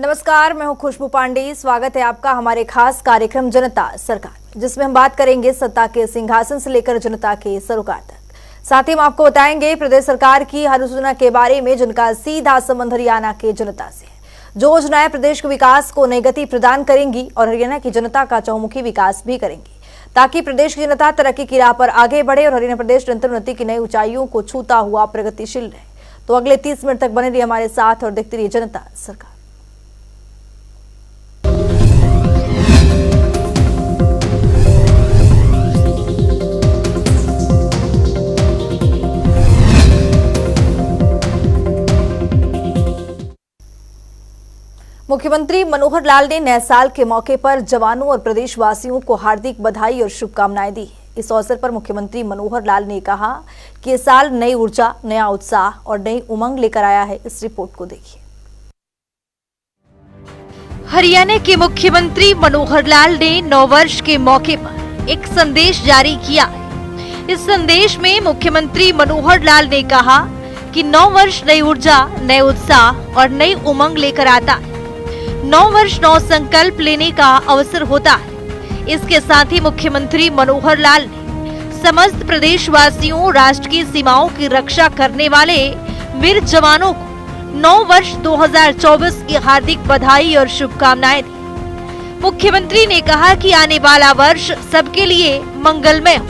नमस्कार, मैं हूं खुशबू पांडे। स्वागत है आपका हमारे खास कार्यक्रम जनता सरकार, जिसमें हम बात करेंगे सत्ता के सिंहासन से लेकर जनता के सरोकार तक। साथ ही हम आपको बताएंगे प्रदेश सरकार की हर योजना के बारे में, जिनका सीधा संबंध हरियाणा के जनता से है। जो योजनाएं प्रदेश के विकास को नई गति प्रदान करेंगी और हरियाणा की जनता का चहुमुखी विकास भी करेंगी, ताकि प्रदेश की जनता तरक्की की राह पर आगे बढ़े और हरियाणा प्रदेश निरंतर उन्नति की नई ऊंचाइयों को छूता हुआ प्रगतिशील रहे। तो अगले 30 मिनट तक बने रहिए हमारे साथ और देखते रहिए जनता सरकार। मुख्यमंत्री मनोहर लाल ने नए साल के मौके पर जवानों और प्रदेशवासियों को हार्दिक बधाई और शुभकामनाएं दी। इस अवसर पर मुख्यमंत्री मनोहर लाल ने कहा कि इस साल नई ऊर्जा, नया उत्साह और नई उमंग लेकर आया है। इस रिपोर्ट को देखिए। हरियाणा के मुख्यमंत्री मनोहर लाल ने नववर्ष के मौके पर एक संदेश जारी किया। इस संदेश में मुख्यमंत्री मनोहर लाल ने कहा कि नव वर्ष नई ऊर्जा, नए उत्साह और नई उमंग लेकर आता है। नव वर्ष नौ संकल्प लेने का अवसर होता है। इसके साथ ही मुख्यमंत्री मनोहर लाल ने समस्त प्रदेशवासियों, राष्ट्र की सीमाओं की रक्षा करने वाले वीर जवानों को नव वर्ष 2024 की हार्दिक बधाई और शुभकामनाएं दी। मुख्यमंत्री ने कहा कि आने वाला वर्ष सबके लिए मंगलमय हो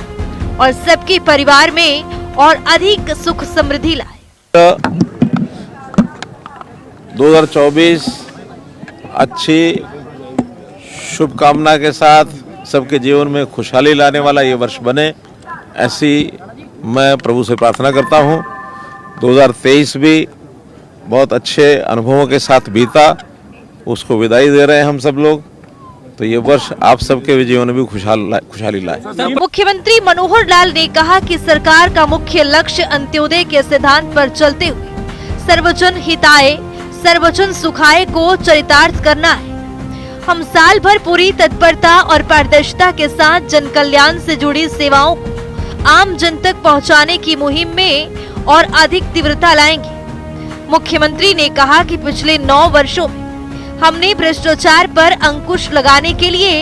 और सबके परिवार में और अधिक सुख समृद्धि लाए। 2024 अच्छी शुभकामना के साथ सबके जीवन में खुशहाली लाने वाला ये वर्ष बने, ऐसी मैं प्रभु से प्रार्थना करता हूँ। 2023 भी बहुत अच्छे अनुभवों के साथ बीता, उसको विदाई दे रहे हैं हम सब लोग। तो ये वर्ष आप सबके जीवन में भी खुशहाली लाए। मुख्यमंत्री मनोहर लाल ने कहा कि सरकार का मुख्य लक्ष्य अंत्योदय के सिद्धांत पर चलते हुए सर्वजन हिताय सर्वजन सुखाय को चरितार्थ करना है। हम साल भर पूरी तत्परता और पारदर्शिता के साथ जन कल्याण से जुड़ी सेवाओं को आम जन तक पहुंचाने की मुहिम में और अधिक तीव्रता लाएंगे। मुख्यमंत्री ने कहा कि पिछले 9 वर्षों में हमने भ्रष्टाचार पर अंकुश लगाने के लिए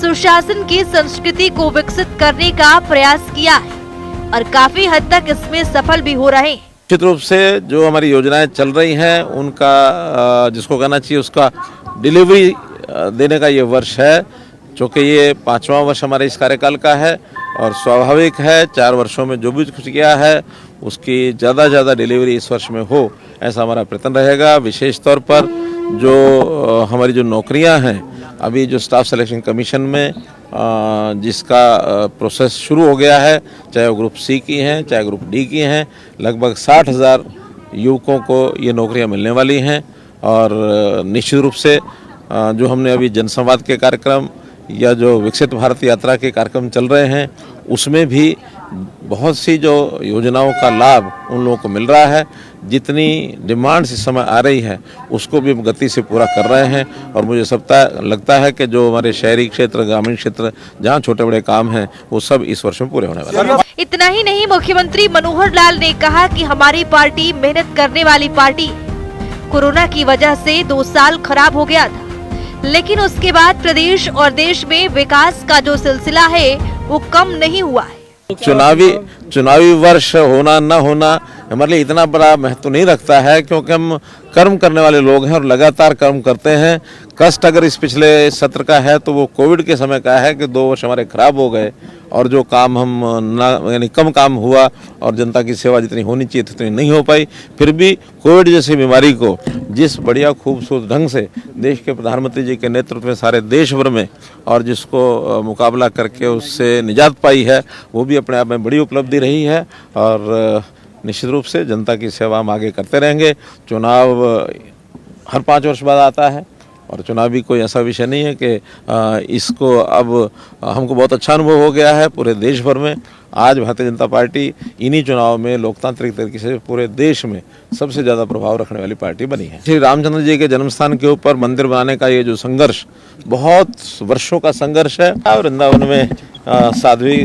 सुशासन की संस्कृति को विकसित करने का प्रयास किया है और काफी हद तक इसमें सफल भी हो रहे हैं। निश्चित रूप से जो हमारी योजनाएं चल रही हैं, उनका जिसको कहना चाहिए उसका डिलीवरी देने का ये वर्ष है, क्योंकि ये 5वां वर्ष हमारे इस कार्यकाल का है और स्वाभाविक है 4 वर्षों में जो भी कुछ किया है उसकी ज़्यादा डिलीवरी इस वर्ष में हो, ऐसा हमारा प्रयत्न रहेगा। विशेष तौर पर जो हमारी जो नौकरियां हैं, अभी जो स्टाफ सिलेक्शन कमीशन में जिसका प्रोसेस शुरू हो गया है, चाहे वो ग्रुप सी की हैं चाहे ग्रुप डी की हैं, लगभग 60,000 युवकों को ये नौकरियां मिलने वाली हैं। और निश्चित रूप से जो हमने अभी जनसंवाद के कार्यक्रम या जो विकसित भारत यात्रा के कार्यक्रम चल रहे हैं, उसमें भी बहुत सी जो योजनाओं का लाभ उन लोगों को मिल रहा है। जितनी डिमांड्स इस समय आ रही है उसको भी हम गति से पूरा कर रहे हैं। और मुझे लगता है कि जो हमारे शहरी क्षेत्र, ग्रामीण क्षेत्र, जहां छोटे बड़े काम हैं, वो सब इस वर्ष में पूरे होने वाले हैं। इतना ही नहीं, मुख्यमंत्री मनोहर लाल ने कहा कि हमारी पार्टी मेहनत करने वाली पार्टी है। कोरोना की वजह से 2 साल खराब हो गया था, लेकिन उसके बाद प्रदेश और देश में विकास का जो सिलसिला है वो कम नहीं हुआ है। चुनावी वर्ष होना न होना हमारे लिए इतना बड़ा महत्व नहीं रखता है, क्योंकि हम कर्म करने वाले लोग हैं और लगातार कर्म करते हैं। कष्ट अगर इस पिछले सत्र का है तो वो कोविड के समय का है कि 2 वर्ष हमारे खराब हो गए और जो काम हम यानी कम काम हुआ और जनता की सेवा जितनी होनी चाहिए थी उतनी नहीं हो पाई। फिर भी कोविड जैसी बीमारी को जिस बढ़िया खूबसूरत ढंग से देश के प्रधानमंत्री जी के नेतृत्व में सारे देश भर में और जिसको मुकाबला करके उससे निजात पाई है, वो भी अपने आप में बड़ी उपलब्धि रही है। और निश्चित रूप से जनता की सेवा हम आगे करते रहेंगे। चुनाव हर 5 वर्ष बाद आता है और चुनाव भी कोई ऐसा विषय नहीं है कि इसको अब हमको बहुत अच्छा अनुभव हो गया है पूरे देश भर में। आज भारतीय जनता पार्टी इन्हीं चुनाव में लोकतांत्रिक तरीके से पूरे देश में सबसे ज़्यादा प्रभाव रखने वाली पार्टी बनी है। श्री रामचंद्र जी के जन्मस्थान के ऊपर मंदिर बनाने का ये जो संघर्ष, बहुत वर्षों का संघर्ष है। वृंदावन में साध्वी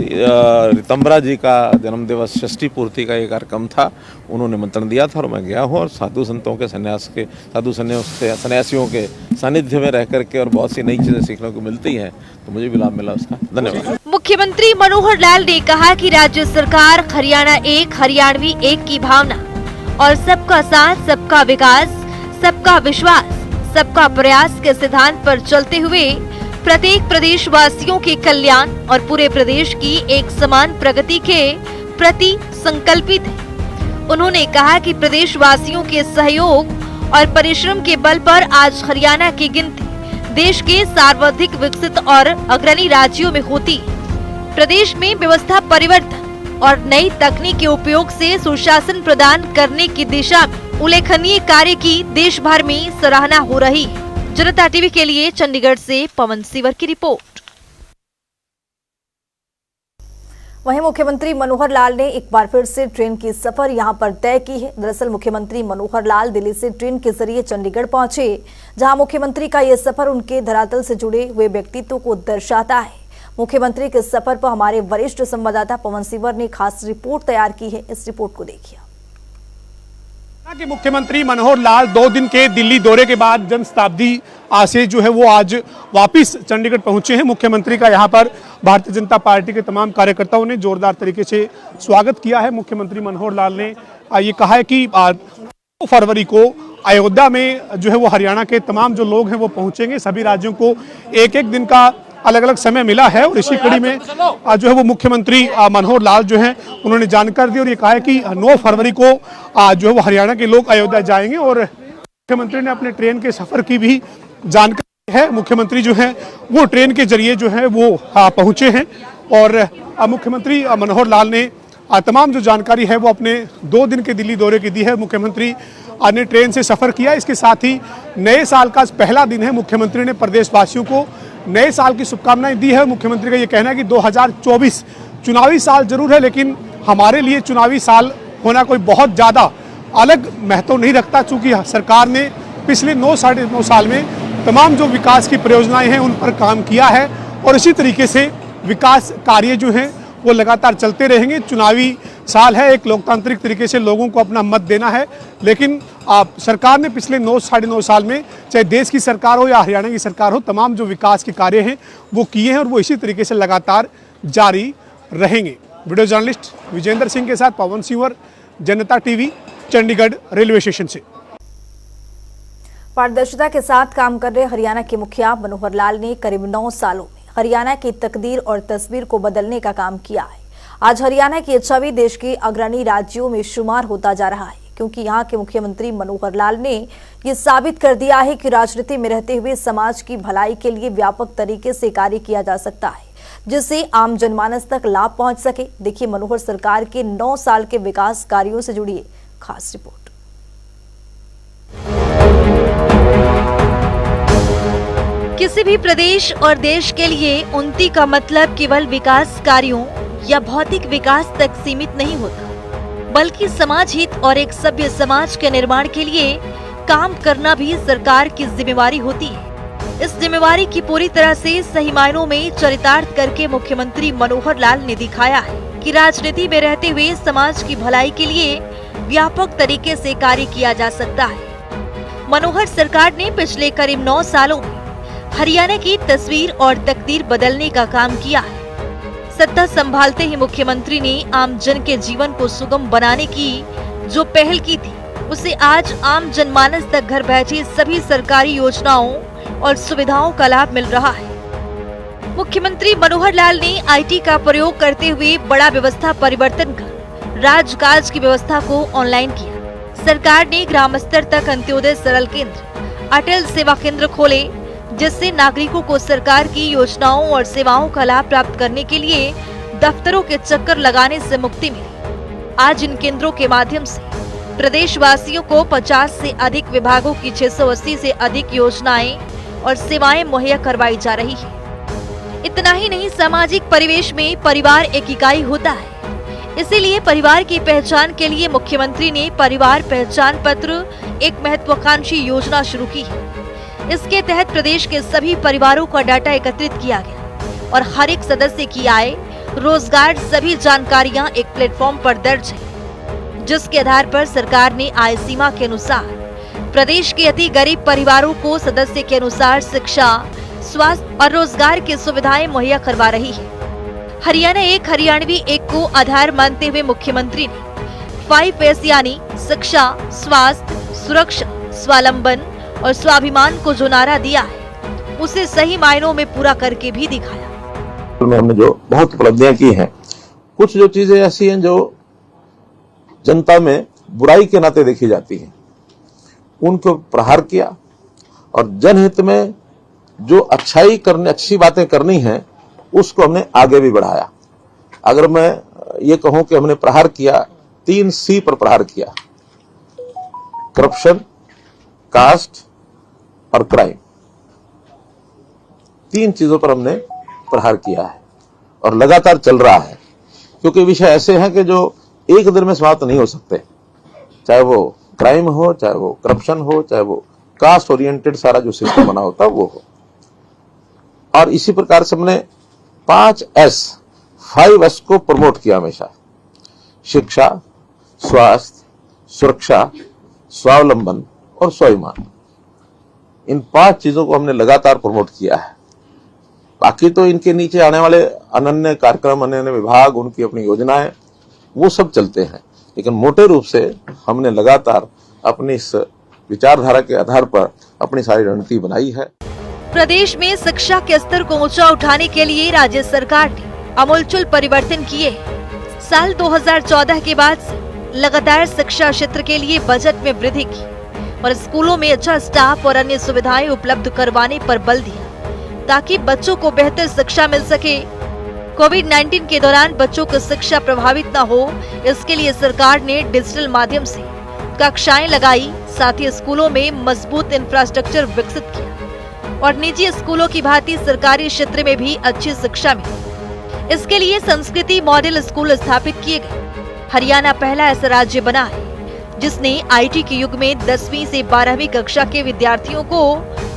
रितंबरा जी का जन्म दिवस षष्ठी पूर्ति का ये कार्यक्रम था, उन्होंने निमंत्रण दिया था और मैं गया हूँ और साधु संतों के सन्यासियों के सानिध्य में रह करके और बहुत सी नई चीजें सीखने को मिलती हैं, तो मुझे भी लाभ मिला उसका। धन्यवाद। मुख्यमंत्री मनोहर लाल ने कहा कि राज्य सरकार हरियाणा एक, हरियाणवी एक की भावना और सबका साथ, सबका विकास, सबका विश्वास, सबका प्रयास के सिद्धांत पर चलते हुए प्रत्येक प्रदेशवासियों के कल्याण और पूरे प्रदेश की एक समान प्रगति के प्रति संकल्पित है। उन्होंने कहा कि प्रदेशवासियों के सहयोग और परिश्रम के बल पर आज हरियाणा की गिनती देश के सर्वाधिक विकसित और अग्रणी राज्यों में होती है। प्रदेश में व्यवस्था परिवर्तन और नई तकनीक के उपयोग से सुशासन प्रदान करने की दिशा में उल्लेखनीय कार्य की देश भर में सराहना हो रही है। जनता टीवी के लिए चंडीगढ़ से पवन सीवर की रिपोर्ट। वहीं मुख्यमंत्री मनोहर लाल ने एक बार फिर से ट्रेन की सफर यहां पर तय की है। दरअसल मुख्यमंत्री मनोहर लाल दिल्ली से ट्रेन के जरिए चंडीगढ़ पहुंचे, जहां मुख्यमंत्री का यह सफर उनके धरातल से जुड़े हुए व्यक्तित्व को दर्शाता है। मुख्यमंत्री के सफर पर हमारे वरिष्ठ संवाददाता पवन सीवर ने खास रिपोर्ट तैयार की है। इस रिपोर्ट को देखिए। कि मुख्यमंत्री मनोहर लाल 2 दिन के दिल्ली दौरे के बाद जन शताब्दी से जो है वो आज वापस चंडीगढ़ पहुंचे हैं। मुख्यमंत्री का यहां पर भारतीय जनता पार्टी के तमाम कार्यकर्ताओं ने जोरदार तरीके से स्वागत किया है। मुख्यमंत्री मनोहर लाल ने ये कहा है कि 2 फरवरी को अयोध्या में जो है वो हरियाणा के तमाम जो लोग हैं वो पहुंचेंगे। सभी राज्यों को एक एक दिन का अलग अलग समय मिला है और इसी कड़ी में जो है वो मुख्यमंत्री मनोहर लाल जो है उन्होंने जानकारी दी और ये कहा है कि 9 फरवरी को जो है वो हरियाणा के लोग अयोध्या जाएंगे और मुख्यमंत्री ने अपने ट्रेन के सफर की भी जानकारी है। मुख्यमंत्री जो है वो ट्रेन के जरिए जो है वो पहुंचे हैं और मुख्यमंत्री मनोहर लाल ने तमाम जो जानकारी है वो अपने 2 दिन के दिल्ली दौरे की दी है। मुख्यमंत्री ने ट्रेन से सफर किया। इसके साथ ही नए साल का पहला दिन है। मुख्यमंत्री ने प्रदेशवासियों को नए साल की शुभकामनाएं दी है। मुख्यमंत्री का ये कहना है कि 2024 चुनावी साल जरूर है, लेकिन हमारे लिए चुनावी साल होना कोई बहुत ज़्यादा अलग महत्व नहीं रखता, चूँकि सरकार ने पिछले 9-9.5 साल में तमाम जो विकास की परियोजनाएं हैं उन पर काम किया है और इसी तरीके से विकास कार्य जो हैं वो लगातार चलते रहेंगे। चुनावी साल है, एक लोकतांत्रिक तरीके से लोगों को अपना मत देना है, लेकिन सरकार ने पिछले 9-9.5 साल में चाहे देश की सरकार हो या हरियाणा की सरकार हो, तमाम जो विकास के कार्य हैं वो किए हैं और वो इसी तरीके से लगातार जारी रहेंगे। वीडियो जर्नलिस्ट विजेंद्र सिंह के साथ पवन सिवर, जनता टीवी, चंडीगढ़ रेलवे स्टेशन से। पारदर्शिता के साथ काम कर रहे हरियाणा के मुखिया मनोहर लाल ने करीब 9 सालों में हरियाणा की तकदीर और तस्वीर को बदलने का काम किया है। आज हरियाणा की छवि देश के अग्रणी राज्यों में शुमार होता जा रहा है, क्योंकि यहाँ के मुख्यमंत्री मनोहर लाल ने ये साबित कर दिया है कि राजनीति में रहते हुए समाज की भलाई के लिए व्यापक तरीके से कार्य किया जा सकता है, जिससे आम जनमानस तक लाभ पहुंच सके। देखिए मनोहर सरकार के 9 साल के विकास कार्यों से जुड़ी खास रिपोर्ट। किसी भी प्रदेश और देश के लिए उन्नति का मतलब केवल विकास कार्यों या भौतिक विकास तक सीमित नहीं होता, बल्कि समाज हित और एक सभ्य समाज के निर्माण के लिए काम करना भी सरकार की जिम्मेवारी होती है। इस जिम्मेवारी की पूरी तरह से सही मायनों में चरितार्थ करके मुख्यमंत्री मनोहर लाल ने दिखाया है कि राजनीति में रहते हुए समाज की भलाई के लिए व्यापक तरीके से कार्य किया जा सकता है। मनोहर सरकार ने पिछले करीब 9 सालों में हरियाणा की तस्वीर और तकदीर बदलने का काम किया है। सत्ता संभालते ही मुख्यमंत्री ने आम जन के जीवन को सुगम बनाने की जो पहल की थी, उसे आज आम जनमानस तक घर बैठे सभी सरकारी योजनाओं और सुविधाओं का लाभ मिल रहा है। मुख्यमंत्री मनोहर लाल ने आईटी का प्रयोग करते हुए बड़ा व्यवस्था परिवर्तन कर राजकाज की व्यवस्था को ऑनलाइन किया। सरकार ने ग्राम स्तर तक अंत्योदय सरल केंद्र, अटल सेवा केंद्र खोले, जिससे नागरिकों को सरकार की योजनाओं और सेवाओं का लाभ प्राप्त करने के लिए दफ्तरों के चक्कर लगाने से मुक्ति मिली। आज इन केंद्रों के माध्यम से प्रदेशवासियों को 50 से अधिक विभागों की 680 से अधिक योजनाएं और सेवाएं मुहैया करवाई जा रही है। इतना ही नहीं, सामाजिक परिवेश में परिवार एक इकाई होता है, इसीलिए परिवार की पहचान के लिए मुख्यमंत्री ने परिवार पहचान पत्र एक महत्वाकांक्षी योजना शुरू की है। इसके तहत प्रदेश के सभी परिवारों का डाटा एकत्रित किया गया और हर एक सदस्य की आय, रोजगार सभी जानकारियां एक प्लेटफॉर्म पर दर्ज है, जिसके आधार पर सरकार ने आय सीमा के अनुसार प्रदेश के अति गरीब परिवारों को सदस्य के अनुसार शिक्षा, स्वास्थ्य और रोजगार की सुविधाएं मुहैया करवा रही है। हरियाणा एक, हरियाणवी एक को आधार मानते हुए मुख्यमंत्री ने 5S यानी शिक्षा, स्वास्थ्य, सुरक्षा, स्वावलंबन और स्वाभिमान को जो नारा दिया है, उसे सही मायनों में पूरा करके भी दिखाया। में हमने जो बहुत उपलब्धियां की हैं, कुछ जो चीजें ऐसी हैं जो जनता में बुराई के नाते देखी जाती हैं, उनको प्रहार किया और जनहित में जो अच्छी बातें करनी है उसको हमने आगे भी बढ़ाया। अगर मैं ये कहूं कि हमने प्रहार किया, 3C पर प्रहार किया, करप्शन, कास्ट और क्राइम, 3 चीजों पर हमने प्रहार किया है और लगातार चल रहा है, क्योंकि विषय ऐसे हैं कि जो एक दिन में समाप्त नहीं हो सकते, चाहे वो क्राइम हो, चाहे वो करप्शन हो, चाहे वो कास्ट ओरिएंटेड सारा जो सिस्टम बना होता है वो हो। और इसी प्रकार से हमने 5S को प्रमोट किया हमेशा, शिक्षा, स्वास्थ्य, सुरक्षा, स्वावलंबन और स्वाभिमान, इन 5 चीजों को हमने लगातार प्रमोट किया है। बाकी तो इनके नीचे आने वाले अनन्य कार्यक्रम, अनन्य विभाग, उनकी अपनी योजनाएं, वो सब चलते हैं, लेकिन मोटे रूप से हमने लगातार अपनी इस विचारधारा के आधार पर अपनी सारी रणनीति बनाई है। प्रदेश में शिक्षा के स्तर को ऊंचा उठाने के लिए राज्य सरकार ने आमूलचूल परिवर्तन किए। साल 2014 के बाद से लगातार शिक्षा क्षेत्र के लिए बजट में वृद्धि की और स्कूलों में अच्छा स्टाफ और अन्य सुविधाएं उपलब्ध करवाने पर बल दिया, ताकि बच्चों को बेहतर शिक्षा मिल सके। कोविड-19 के दौरान बच्चों की शिक्षा प्रभावित न हो, इसके लिए सरकार ने डिजिटल माध्यम से कक्षाएं लगाई, साथ ही स्कूलों में मजबूत इंफ्रास्ट्रक्चर विकसित किया और निजी स्कूलों की भांति सरकारी क्षेत्र में भी अच्छी शिक्षा मिली। इसके लिए संस्कृति मॉडल स्कूल स्थापित किए गए। हरियाणा पहला ऐसा राज्य बना है जिसने आईटी के युग में 10वीं से 12वीं कक्षा के विद्यार्थियों को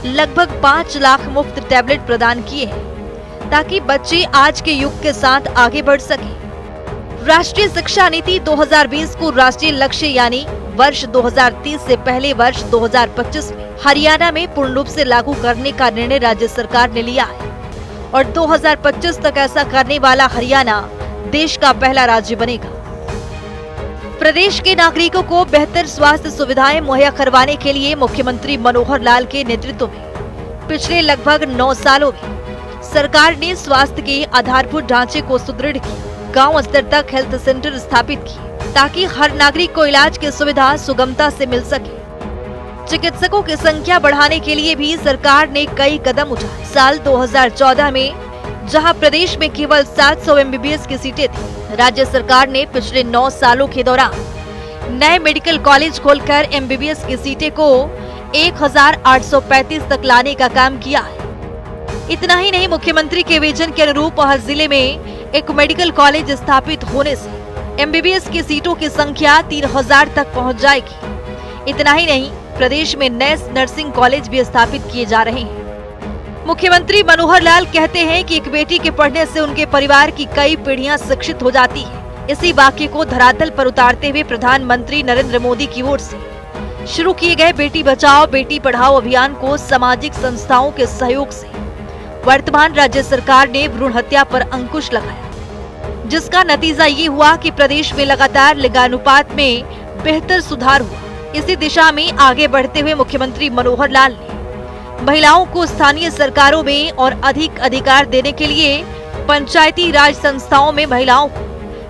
लगभग 5 लाख मुफ्त टैबलेट प्रदान किए हैं, ताकि बच्चे आज के युग के साथ आगे बढ़ सके। राष्ट्रीय शिक्षा नीति 2020 को राष्ट्रीय लक्ष्य यानी वर्ष 2030 से पहले वर्ष 2025 में हरियाणा में पूर्ण रूप से लागू करने का निर्णय राज्य सरकार ने लिया है और 2025 तक ऐसा करने वाला हरियाणा देश का पहला राज्य बनेगा। प्रदेश के नागरिकों को बेहतर स्वास्थ्य सुविधाएं मुहैया करवाने के लिए मुख्यमंत्री मनोहर लाल के नेतृत्व में पिछले लगभग 9 सालों में सरकार ने स्वास्थ्य के आधारभूत ढांचे को सुदृढ़ किया, गांव स्तर तक हेल्थ सेंटर स्थापित किए, ताकि हर नागरिक को इलाज की सुविधा सुगमता से मिल सके। चिकित्सकों की संख्या बढ़ाने के लिए भी सरकार ने कई कदम उठाए। साल 2014 में जहां प्रदेश में केवल 700 MBBS की सीटें थी, राज्य सरकार ने पिछले 9 सालों के दौरान नए मेडिकल कॉलेज खोलकर MBBS की सीटें को 1835 तक लाने का काम किया है। इतना ही नहीं, मुख्यमंत्री के विजन के अनुरूप हर जिले में एक मेडिकल कॉलेज स्थापित होने से MBBS की सीटों की संख्या 3000 तक पहुंच जाएगी। इतना ही नहीं, प्रदेश में नए नर्सिंग कॉलेज भी स्थापित किए जा रहे हैं। मुख्यमंत्री मनोहर लाल कहते हैं कि एक बेटी के पढ़ने से उनके परिवार की कई पीढ़ियां शिक्षित हो जाती है। इसी वाक्य को धरातल पर उतारते हुए प्रधानमंत्री नरेंद्र मोदी की ओर से शुरू किए गए बेटी बचाओ बेटी पढ़ाओ अभियान को सामाजिक संस्थाओं के सहयोग से वर्तमान राज्य सरकार ने भ्रूण हत्या पर अंकुश लगाया, जिसका नतीजा ये हुआ कि प्रदेश में लगातार लिंगानुपात में बेहतर सुधार हुआ। इसी दिशा में आगे बढ़ते हुए मुख्यमंत्री मनोहर लाल ने महिलाओं को स्थानीय सरकारों में और अधिक अधिकार देने के लिए पंचायती राज संस्थाओं में महिलाओं को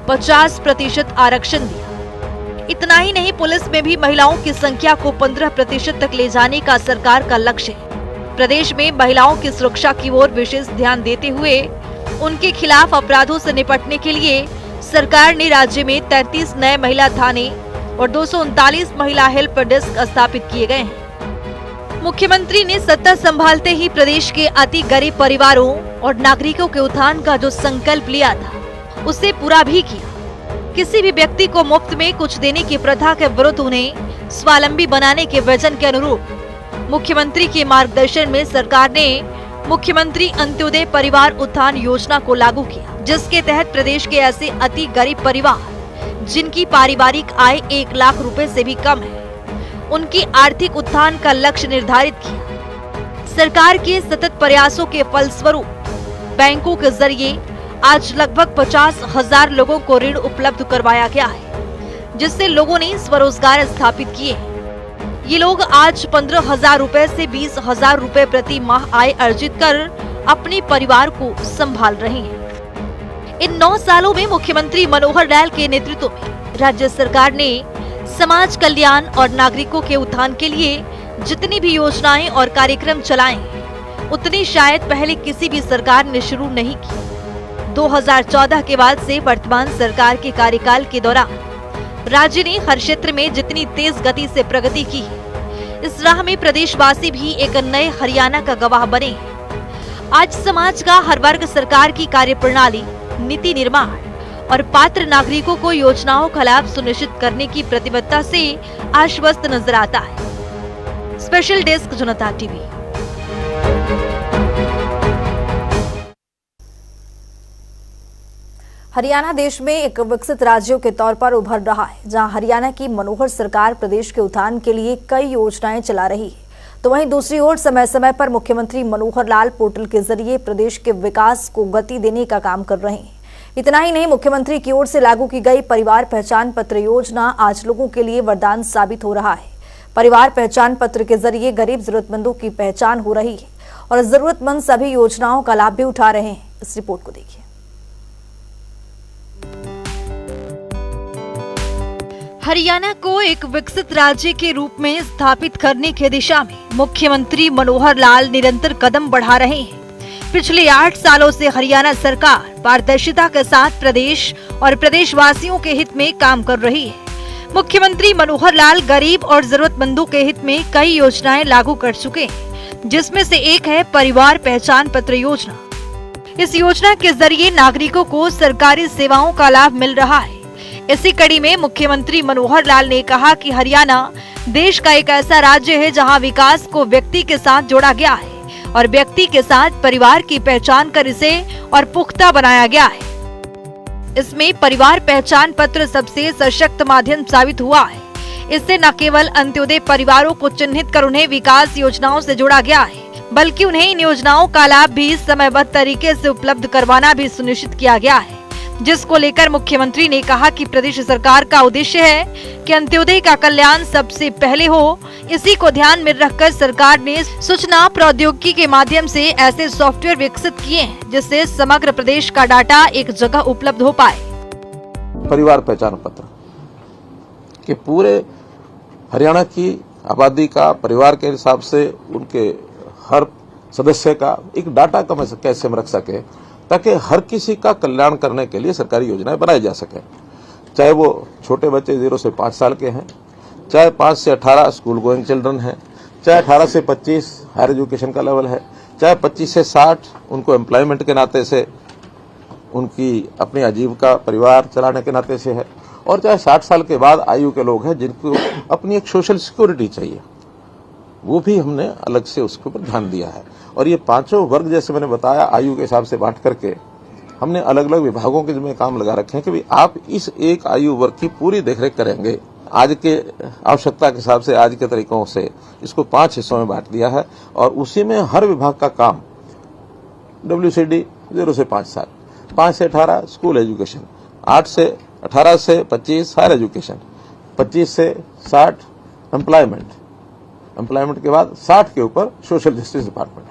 50% आरक्षण दिया। इतना ही नहीं, पुलिस में भी महिलाओं की संख्या को 15% तक ले जाने का सरकार का लक्ष्य है। प्रदेश में महिलाओं की सुरक्षा की ओर विशेष ध्यान देते हुए उनके खिलाफ अपराधों से निपटने के लिए सरकार ने राज्य में 33 नए महिला थाने और 239 महिला हेल्प डेस्क स्थापित किए गए हैं। मुख्यमंत्री ने सत्ता संभालते ही प्रदेश के अति गरीब परिवारों और नागरिकों के उत्थान का जो संकल्प लिया था, उसे पूरा भी किया। किसी भी व्यक्ति को मुफ्त में कुछ देने की प्रथा के विरुद्ध उन्हें स्वावलंबी बनाने के विजन के अनुरूप मुख्यमंत्री के मार्गदर्शन में सरकार ने मुख्यमंत्री अंत्योदय परिवार उत्थान योजना को लागू किया, जिसके तहत प्रदेश के ऐसे अति गरीब परिवार जिनकी पारिवारिक आय 1 लाख रुपए से भी कम है, उनकी आर्थिक उत्थान का लक्ष्य निर्धारित किया। सरकार के सतत प्रयासों के फलस्वरूप बैंकों के जरिए आज लगभग 50,000 लोगों को ऋण उपलब्ध करवाया गया है, जिससे लोगों ने स्वरोजगार स्थापित किए। ये लोग आज 15,000 रुपए से 20,000 रुपए प्रति माह आय अर्जित कर अपने परिवार को संभाल रहे हैं। इन 9 सालों में मुख्यमंत्री मनोहर लाल के नेतृत्व में राज्य सरकार ने समाज कल्याण और नागरिकों के उत्थान के लिए जितनी भी योजनाएं और कार्यक्रम चलाए, उतनी शायद पहले किसी भी सरकार ने शुरू नहीं की। 2014 के बाद से वर्तमान सरकार के कार्यकाल के दौरान राज्य ने हर क्षेत्र में जितनी तेज गति से प्रगति की है, इस राह में प्रदेशवासी भी एक नए हरियाणा का गवाह बने। आज समाज का हर वर्ग सरकार की कार्यप्रणाली, नीति निर्माण और पात्र नागरिकों को योजनाओं का लाभ सुनिश्चित करने की प्रतिबद्धता से आश्वस्त नजर आता है। स्पेशल डेस्क जनता टीवी। हरियाणा देश में एक विकसित राज्यों के तौर पर उभर रहा है, जहां हरियाणा की मनोहर सरकार प्रदेश के उत्थान के लिए कई योजनाएं चला रही है, तो वहीं दूसरी ओर समय समय पर मुख्यमंत्री मनोहर लाल पोर्टल के जरिए प्रदेश के विकास को गति देने का काम कर रहे हैं। इतना ही नहीं, मुख्यमंत्री की ओर से लागू की गई परिवार पहचान पत्र योजना आज लोगों के लिए वरदान साबित हो रहा है। परिवार पहचान पत्र के जरिए गरीब जरूरतमंदों की पहचान हो रही है और जरूरतमंद सभी योजनाओं का लाभ भी उठा रहे हैं। इस रिपोर्ट को देखिए। हरियाणा को एक विकसित राज्य के रूप में स्थापित करने की दिशा में मुख्यमंत्री मनोहर लाल निरंतर कदम बढ़ा रहे हैं। पिछले 8 सालों से हरियाणा सरकार पारदर्शिता के साथ प्रदेश और प्रदेशवासियों के हित में काम कर रही है। मुख्यमंत्री मनोहर लाल गरीब और जरूरतमंदों के हित में कई योजनाएं लागू कर चुके हैं, जिसमें से एक है परिवार पहचान पत्र योजना। इस योजना के जरिए नागरिकों को सरकारी सेवाओं का लाभ मिल रहा है। इसी कड़ी में मुख्यमंत्री मनोहर लाल ने कहा कि हरियाणा देश का एक ऐसा राज्य है जहां विकास को व्यक्ति के साथ जोड़ा गया है और व्यक्ति के साथ परिवार की पहचान कर इसे और पुख्ता बनाया गया है। इसमें परिवार पहचान पत्र सबसे सशक्त माध्यम साबित हुआ है। इससे न केवल अंत्योदय परिवारों को चिन्हित कर उन्हें विकास योजनाओं से जोड़ा गया है, बल्कि उन्हें इन योजनाओं का लाभ भी समयबद्ध तरीके से उपलब्ध करवाना भी सुनिश्चित किया गया है, जिसको लेकर मुख्यमंत्री ने कहा कि प्रदेश सरकार का उद्देश्य है कि अंत्योदय का कल्याण सबसे पहले हो। इसी को ध्यान में रखकर सरकार ने सूचना प्रौद्योगिकी के माध्यम से ऐसे सॉफ्टवेयर विकसित किए हैं, जिससे समग्र प्रदेश का डाटा एक जगह उपलब्ध हो पाए। परिवार पहचान पत्र के पूरे हरियाणा की आबादी का परिवार के हिसाब से उनके हर सदस्य का एक डाटा कैसे हम रख सके, ताकि हर किसी का कल्याण करने के लिए सरकारी योजनाएं बनाई जा सके। चाहे वो छोटे बच्चे 0 से 5 साल के हैं, चाहे 5 से 18 स्कूल गोइंग चिल्ड्रन हैं, चाहे 18 से 25 हायर एजुकेशन का लेवल है, चाहे 25 से 60 उनको एम्प्लॉयमेंट के नाते से उनकी अपनी आजीविका परिवार चलाने के नाते से है, और चाहे 60 साल के बाद आयु के लोग हैं जिनको अपनी एक सोशल सिक्योरिटी चाहिए, वो भी हमने अलग से उसके ऊपर ध्यान दिया है। और ये पांचों वर्ग जैसे मैंने बताया आयु के हिसाब से बांट करके हमने अलग अलग विभागों के जिम्मे काम लगा रखे हैं कि भाई आप इस एक आयु वर्ग की पूरी देखरेख करेंगे। आज के आवश्यकता के हिसाब से आज के तरीकों से इसको 5 हिस्सों में बांट दिया है और उसी में हर विभाग का काम WCD 0 से 5 साल, 5 से 18 स्कूल एजुकेशन, 8 से 18 से 25 हायर एजुकेशन, 25 से 60 एम्प्लॉयमेंट के बाद 60 के ऊपर सोशल जस्टिस डिपार्टमेंट।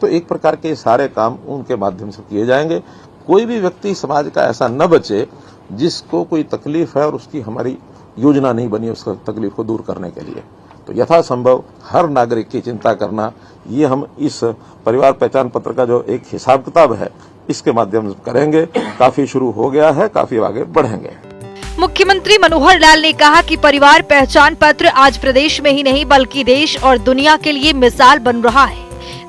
तो एक प्रकार के सारे काम उनके माध्यम से किए जाएंगे। कोई भी व्यक्ति समाज का ऐसा न बचे जिसको कोई तकलीफ है और उसकी हमारी योजना नहीं बनी उसका तकलीफ को दूर करने के लिए। तो यथासंभव हर नागरिक की चिंता करना, ये हम इस परिवार पहचान पत्र का जो एक हिसाब किताब है इसके माध्यम से करेंगे। काफी शुरू हो गया है, काफी आगे बढ़ेंगे। मुख्यमंत्री मनोहर लाल ने कहा कि परिवार पहचान पत्र आज प्रदेश में ही नहीं बल्कि देश और दुनिया के लिए मिसाल बन रहा है।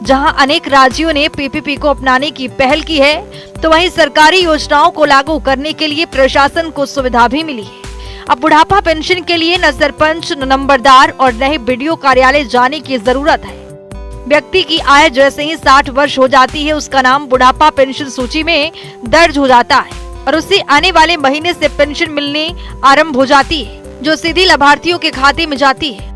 जहां अनेक राज्यों ने PPP को अपनाने की पहल की है, तो वहीं सरकारी योजनाओं को लागू करने के लिए प्रशासन को सुविधा भी मिली है। अब बुढ़ापा पेंशन के लिए न सरपंच, न नंबरदार और न ही BDO कार्यालय जाने की जरूरत है। व्यक्ति की आय जैसे ही 60 वर्ष हो जाती है, उसका नाम बुढ़ापा पेंशन सूची में दर्ज हो जाता है और उसे आने वाले महीने से पेंशन मिलने आरंभ हो जाती है, जो सीधी लाभार्थियों के खाते में जाती है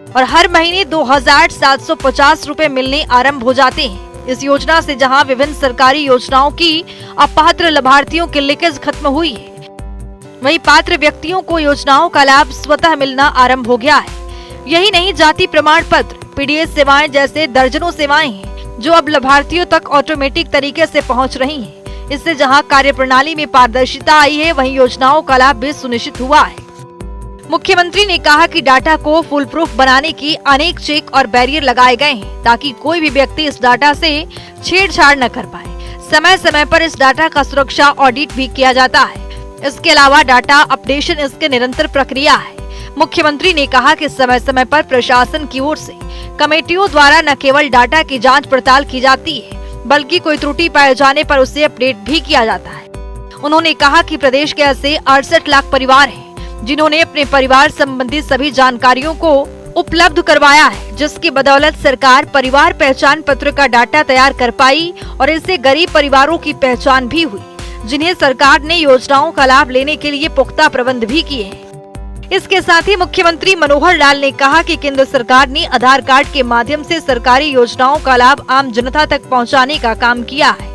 और हर महीने 2,750 रुपए मिलने आरंभ हो जाते हैं। इस योजना से जहां विभिन्न सरकारी योजनाओं की अपात्र लाभार्थियों की लीकेज खत्म हुई है, वहीं पात्र व्यक्तियों को योजनाओं का लाभ स्वतः मिलना आरंभ हो गया है। यही नहीं, जाति प्रमाण पत्र, पीडीएस सेवाएं जैसे दर्जनों सेवाएं हैं जो अब लाभार्थियों तक ऑटोमेटिक तरीके से पहुंच रही हैं। इससे जहां कार्यप्रणाली में पारदर्शिता आई है, वहीं योजनाओं का लाभ भी सुनिश्चित हुआ है। मुख्यमंत्री ने कहा कि डाटा को फुल प्रूफ बनाने की अनेक चेक और बैरियर लगाए गए हैं ताकि कोई भी व्यक्ति इस डाटा से छेड़छाड़ न कर पाए। समय समय पर इस डाटा का सुरक्षा ऑडिट भी किया जाता है। इसके अलावा डाटा अपडेशन इसके निरंतर प्रक्रिया है। मुख्यमंत्री ने कहा कि समय समय पर प्रशासन की ओर से कमेटियों द्वारा न केवल डाटा की जांच पड़ताल की जाती है, बल्कि कोई त्रुटि पाए जाने पर उसे अपडेट भी किया जाता है। उन्होंने कहा कि प्रदेश के ऐसे 68 लाख परिवार हैं जिन्होंने अपने परिवार संबंधी सभी जानकारियों को उपलब्ध करवाया है, जिसकी बदौलत सरकार परिवार पहचान पत्र का डाटा तैयार कर पाई और इससे गरीब परिवारों की पहचान भी हुई, जिन्हें सरकार ने योजनाओं का लाभ लेने के लिए पुख्ता प्रबंध भी किए हैं। इसके साथ ही मुख्यमंत्री मनोहर लाल ने कहा कि केंद्र सरकार ने आधार कार्ड के माध्यम से सरकारी योजनाओं का लाभ आम जनता तक पहुंचाने का काम किया है,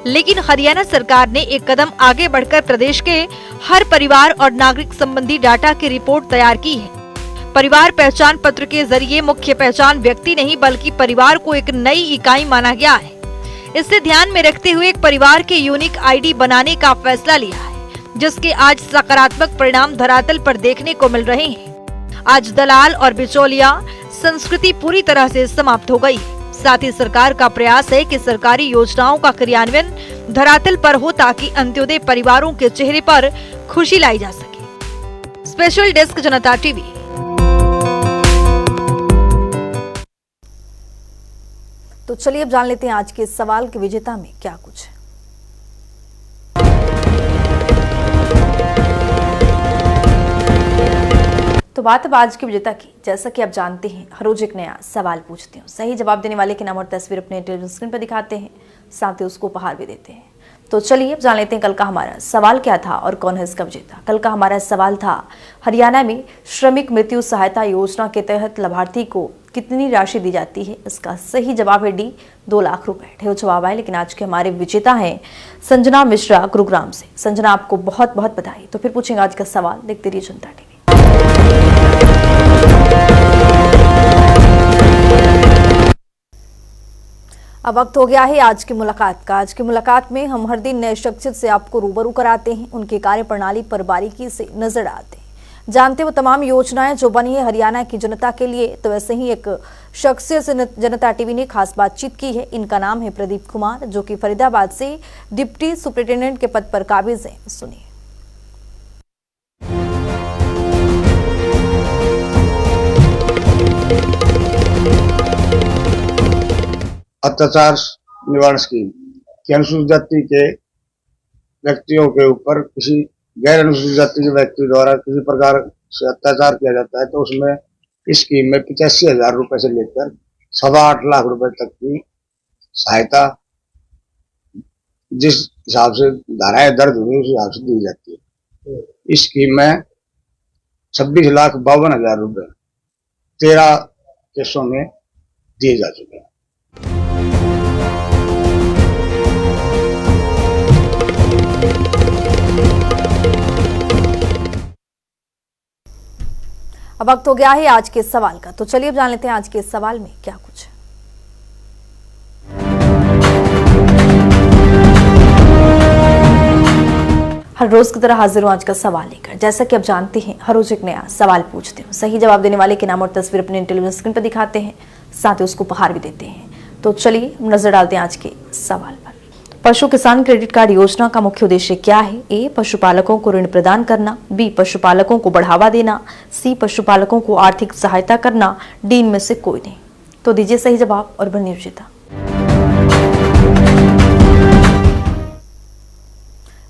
लेकिन हरियाणा सरकार ने एक कदम आगे बढ़कर प्रदेश के हर परिवार और नागरिक संबंधी डाटा की रिपोर्ट तैयार की है। परिवार पहचान पत्र के जरिए मुख्य पहचान व्यक्ति नहीं बल्कि परिवार को एक नई इकाई माना गया है। इसे ध्यान में रखते हुए एक परिवार के यूनिक आईडी बनाने का फैसला लिया है, जिसके आज सकारात्मक परिणाम धरातल पर देखने को मिल रहे हैं। आज दलाल और बिचौलिया संस्कृति पूरी तरह से समाप्त हो गई। साथ ही सरकार का प्रयास है कि सरकारी योजनाओं का क्रियान्वयन धरातल पर हो ताकि अंत्योदय परिवारों के चेहरे पर खुशी लाई जा सके। स्पेशल डेस्क जनता टीवी। तो चलिए अब जान लेते हैं आज के इस सवाल के विजेता में क्या कुछ है। तो बात अब आज के विजेता की। जैसा कि आप जानते हैं, हर रोज एक नया सवाल पूछती हूँ। सही जवाब देने वाले के नाम और तस्वीर अपने टेलीविजन स्क्रीन पर दिखाते हैं, साथ ही उसको उपहार भी देते हैं। तो चलिए अब जान लेते हैं कल का हमारा सवाल क्या था और कौन है इसका विजेता। कल का हमारा सवाल था, हरियाणा में श्रमिक मृत्यु सहायता योजना के तहत लाभार्थी को कितनी राशि दी जाती है। इसका सही जवाब है डी, 2 लाख रुपए। ढेर जवाब आए, लेकिन आज के हमारे विजेता हैं संजना मिश्रा गुरुग्राम से। संजना, आपको बहुत बहुत बधाई। तो फिर पूछेंगे आज का सवाल, देखते रहिए जनता टीवी। अब वक्त हो गया है आज की मुलाकात का। आज की मुलाकात में हम हर दिन नए शख्सियत से आपको रूबरू कराते हैं, उनकी कार्यप्रणाली पर बारीकी से नजर डालते हैं, जानते हैं वो तमाम योजनाएं जो बनी है हरियाणा की जनता के लिए। तो वैसे ही एक शख्सियत से जनता टीवी ने खास बातचीत की है। इनका नाम है प्रदीप कुमार, जो कि फरीदाबाद से डिप्टी सुपरिटेंडेंट के पद पर काबिज हैं। सुनिए। अत्याचार निवारण स्कीम की अनुसूचित जाति के व्यक्तियों के ऊपर किसी गैर अनुसूचित जाति के व्यक्ति द्वारा किसी प्रकार से अत्याचार किया जाता है, तो उसमें इस स्कीम में 85,000 रुपए से लेकर 8.25 लाख रुपए तक की सहायता जिस हिसाब से धाराएं दर्ज हुई उस हिसाब से दी जाती है। इस स्कीम में 26,52,000 रुपए 13 केसों में दिए जा चुके हैं। अब वक्त हो गया है आज के सवाल का। तो चलिए अब जान लेते हैं आज के सवाल में क्या कुछ है। हर रोज की तरह हाजिर हूं आज का सवाल लेकर। जैसा कि आप जानते हैं, हर रोज एक नया सवाल पूछते हैं। सही जवाब देने वाले के नाम और तस्वीर अपने टेलीविजन स्क्रीन पर दिखाते हैं, साथ ही उसको उपहार भी देते हैं। तो चलिए नजर डालते हैं आज के सवाल पर। पशु किसान क्रेडिट कार्ड योजना का मुख्य उद्देश्य क्या है। ए, पशुपालकों को ऋण प्रदान करना। बी, पशुपालकों को बढ़ावा देना। सी, पशुपालकों को आर्थिक सहायता करना। डी, इनमें से कोई नहीं। तो दीजिए सही जवाब और बनिए विजेता।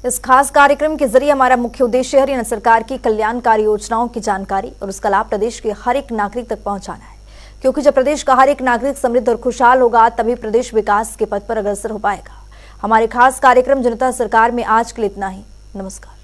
इस खास कार्यक्रम के जरिए हमारा मुख्य उद्देश्य हरियाणा सरकार की कल्याणकारी योजनाओं की जानकारी और उसका लाभ प्रदेश के हर एक नागरिक तक पहुंचाना है, क्योंकि जब प्रदेश का हर एक नागरिक समृद्ध और खुशहाल होगा तभी प्रदेश विकास के पथ पर अग्रसर हो पाएगा। हमारे खास कार्यक्रम जनता सरकार में आज के लिए इतना ही। नमस्कार।